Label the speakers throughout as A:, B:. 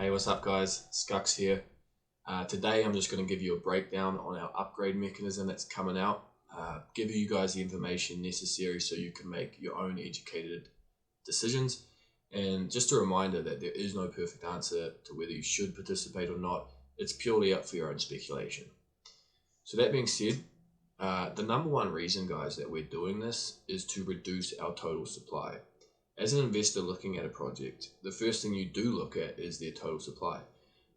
A: Hey, what's up guys? Skux here. Today I'm just going to give you a breakdown on our upgrade mechanism that's coming out, give you guys the information necessary so you can make your own educated decisions, and just a reminder that there is no perfect answer to whether you should participate or not. It's purely up for your own speculation. So that being said, the number one reason, guys, that we're doing this is to reduce our total supply. As an investor looking at a project, the first thing you do look at is their total supply.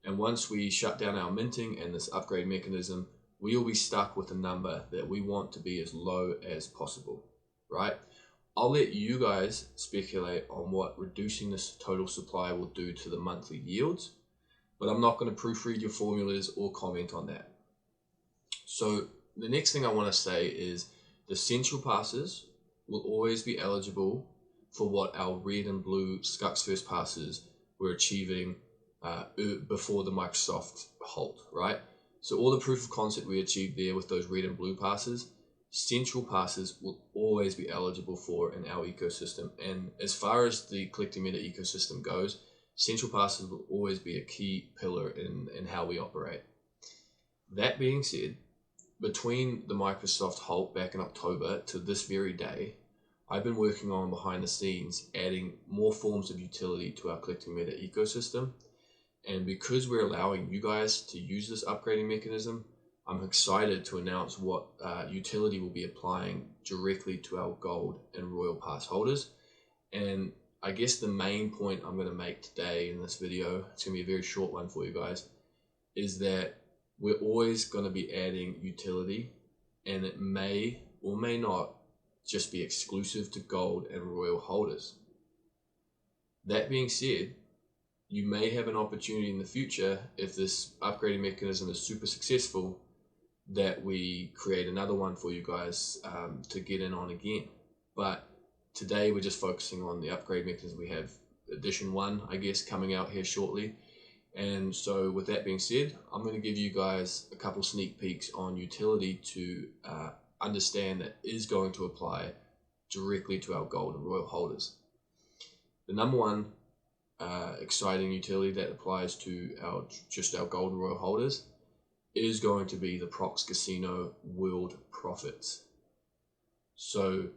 A: And once we shut down our minting and this upgrade mechanism, we'll be stuck with a number that we want to be as low as possible, right? I'll let you guys speculate on what reducing this total supply will do to the monthly yields, but I'm not going to proofread your formulas or comment on that. So the next thing I want to say is the central passes will always be eligible for what our red and blue Skux first passes were achieving before the Microsoft halt, right? So all the proof of concept we achieved there with those red and blue passes, central passes will always be eligible for in our ecosystem. And as far as the collecting meta ecosystem goes, central passes will always be a key pillar in how we operate. That being said, between the Microsoft halt back in October to this very day, I've been working on behind the scenes adding more forms of utility to our collecting meta ecosystem. And because we're allowing you guys to use this upgrading mechanism, I'm excited to announce what utility we'll be applying directly to our gold and royal pass holders. And I guess the main point I'm going to make today in this video, it's going to be a very short one for you guys, is that we're always going to be adding utility, and it may or may not just be exclusive to gold and royal holders. That being said, you may have an opportunity in the future, if this upgrading mechanism is super successful, that we create another one for you guys to get in on again. But today we're just focusing on the upgrade mechanism. We have edition 1, I guess, coming out here shortly. And so with that being said, I'm going to give you guys a couple sneak peeks on utility to understand that is going to apply directly to our gold and royal holders. The number one exciting utility that applies to just our gold and royal holders is going to be the Prox Casino World Profits. So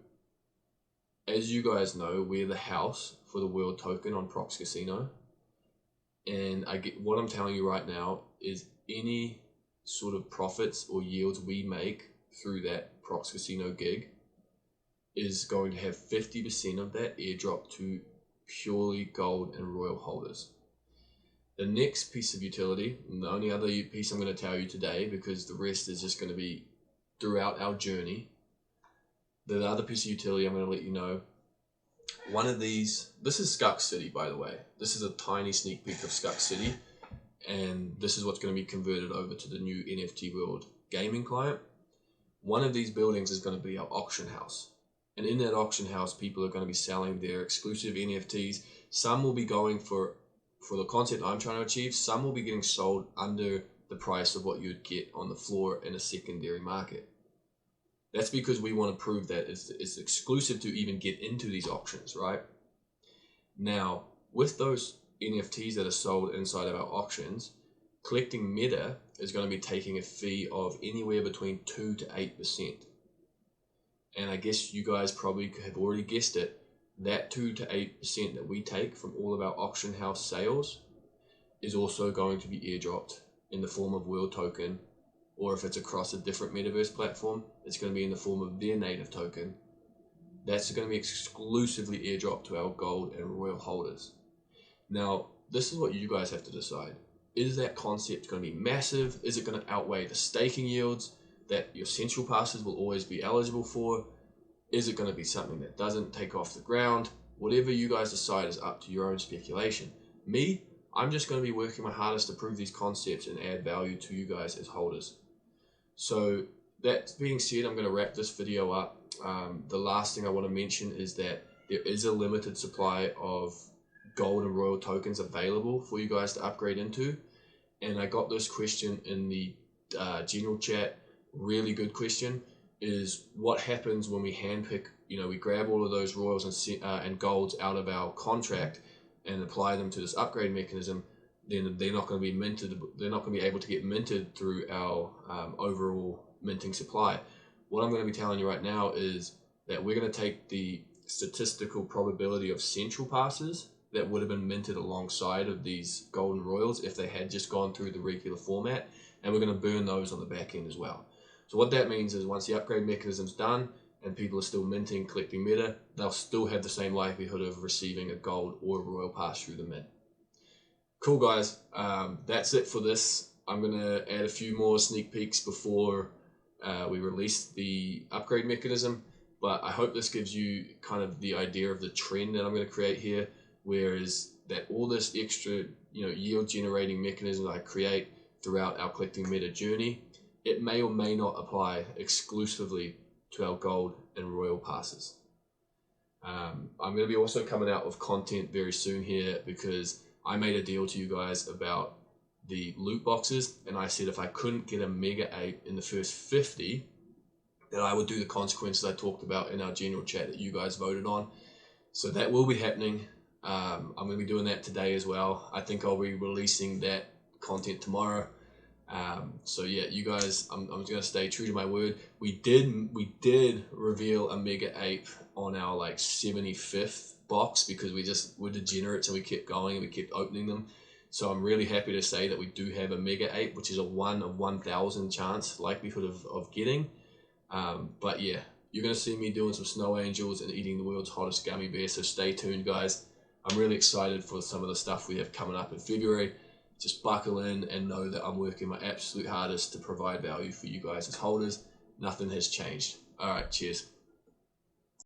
A: as you guys know, we're the house for the world token on Prox Casino, and what I'm telling you right now is any sort of profits or yields we make through that Prox Casino gig is going to have 50% of that airdrop to purely gold and royal holders. The next piece of utility, and the only other piece I'm going to tell you today, because the rest is just going to be throughout our journey, the other piece of utility I'm going to let you know, one of these, this is Skux City, by the way. This is a tiny sneak peek of Skux City, and this is what's going to be converted over to the new NFT World gaming client. One of these buildings is going to be our auction house. And in that auction house, people are going to be selling their exclusive NFTs. Some will be going for the concept I'm trying to achieve. Some will be getting sold under the price of what you'd get on the floor in a secondary market. That's because we want to prove that it's exclusive to even get into these auctions, right? Now, with those NFTs that are sold inside of our auctions, collecting meta is going to be taking a fee of anywhere between 2 to 8%. And I guess you guys probably have already guessed it, that 2 to 8% that we take from all of our auction house sales is also going to be airdropped in the form of world token, or if it's across a different metaverse platform, it's going to be in the form of their native token. That's going to be exclusively airdropped to our gold and royal holders. Now, this is what you guys have to decide. Is that concept going to be massive? Is it going to outweigh the staking yields that your central passes will always be eligible for? Is it going to be something that doesn't take off the ground? Whatever you guys decide is up to your own speculation. Me, I'm just going to be working my hardest to prove these concepts and add value to you guys as holders. So that being said, I'm going to wrap this video up. The last thing I want to mention is that there is a limited supply of gold and royal tokens available for you guys to upgrade into. And I got this question in the general chat. Really good question, is what happens when we handpick, we grab all of those royals and golds out of our contract and apply them to this upgrade mechanism. then they're not going to be minted. They're not going to be able to get minted through our overall minting supply. What I'm going to be telling you right now is that we're going to take the statistical probability of central passes that would have been minted alongside of these golden royals if they had just gone through the regular format, and we're going to burn those on the back end as well. So what that means is once the upgrade mechanism's done and people are still minting, collecting meta, they'll still have the same likelihood of receiving a gold or a royal pass through the mint. Cool, guys. That's it for this. I'm going to add a few more sneak peeks before we release the upgrade mechanism, but I hope this gives you kind of the idea of the trend that I'm going to create here, whereas that all this extra yield generating mechanism that I create throughout our collecting meta journey, it may or may not apply exclusively to our gold and royal passes. I'm going to be also coming out with content very soon here, because I made a deal to you guys about the loot boxes, and I said if I couldn't get a Mega Ape in the first 50, that I would do the consequences I talked about in our general chat that you guys voted on. So that will be happening. I'm going to be doing that today as well. I think I'll be releasing that content tomorrow. So yeah, you guys, I'm going to stay true to my word. We did reveal a Mega Ape on our like 75th box, because we're degenerates and we kept going and we kept opening them. So I'm really happy to say that we do have a Mega Ape, which is a 1 of 1,000 chance likelihood of getting. But yeah, you're going to see me doing some snow angels and eating the world's hottest gummy bear, so stay tuned, guys. I'm really excited for some of the stuff we have coming up in February. Just buckle in and know that I'm working my absolute hardest to provide value for you guys as holders. Nothing has changed. All right, cheers.